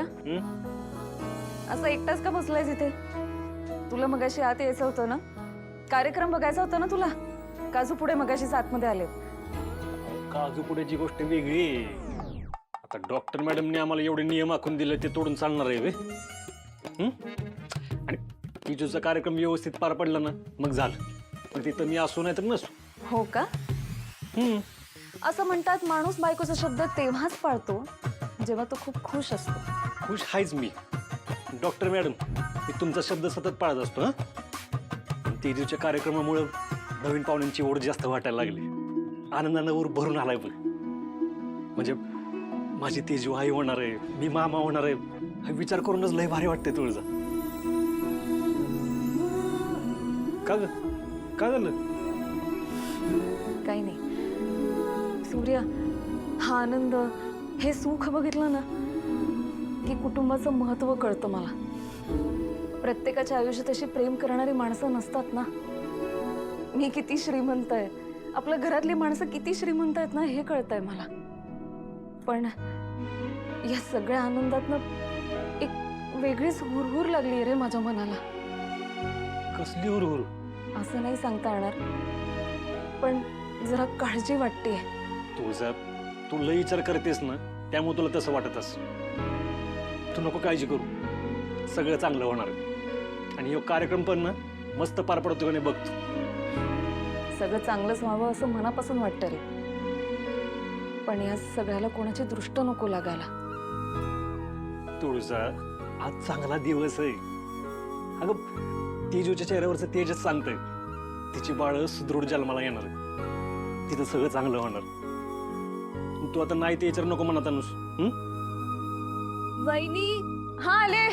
सूर्या असं एकटाच का बसलाय तिथे? तुला मगाशी आत यायचं होतं ना? कार्यक्रम बघायचा होता ना तुला? काजू पुढे मगाशीच आतमध्ये आले. काजू पुढेची गोष्ट वेगळी आहे. आता डॉक्टर मॅडमने आम्हाला एवढे नियम आखून दिले ते तोडून चालणार आहे वे? आणि तिजूचा कार्यक्रम व्यवस्थित पार पडला ना मग झालं. पण तिथं मी असू नाही तर नसू. हो का? असं म्हणतात माणूस बायकोचा शब्द तेव्हाच पाळतो जेव्हा तो खूप खुश असतो. खुश आहेच मी डॉक्टर मॅडम. मी तुमचा शब्द सतत पाळत असतो. हा पण तेजूच्या कार्यक्रमामुळे नवीन पाहुण्यांची ओढ जास्त वाटायला लागली. आनंदानं ऊर भरून आलाय बघ. म्हणजे माझी तेजू आई होणार आहे, मी मामा होणार आहे, हा विचार करूनच लय भारी वाटते तुळजा. का ग? काय झालं? काही नाही सूर्या, हा आनंद, हे सुख बघितलं ना की कुटुंबाचं महत्त्व कळतं मला. प्रत्येकाच्या आयुष्यात अशी प्रेम करणारी माणसं नसतात ना. मी किती श्रीमंत आहे, आपल्या घरातली माणसं किती श्रीमंत आहेत ना हे कळतंय मला. पण या सगळ्या आनंदातनं एक वेगळीच हुरहुर लागली रे माझ्या मनाला. कसली हुरहुर? असं नाही सांगता येणार, पण जरा काळजी वाटते. तुझा तू लय विचार करतेस ना त्यामुळे तुला तसं वाटत असं. तू नको काळजी करू, सगळं चांगलं होणार. आणि हा कार्यक्रम पण ना मस्त पार पडतो का नाही बघतो. सगळं चांगलंच व्हावं असं मनापासून वाटतं रे. पण या सगळ्याला कोणाची दृष्ट नको लागायला. तुळजा आज चांगला दिवस आहे. अगं तेजूच्या चेहऱ्यावरचं तेजच सांगतंय तिची बाळ सुदृढ जन्माला येणार आहे. तिथं सगळं चांगलं होणार. तू आता नाही ते विचार नको म्हणत अनुस. वहिनी, हा आले.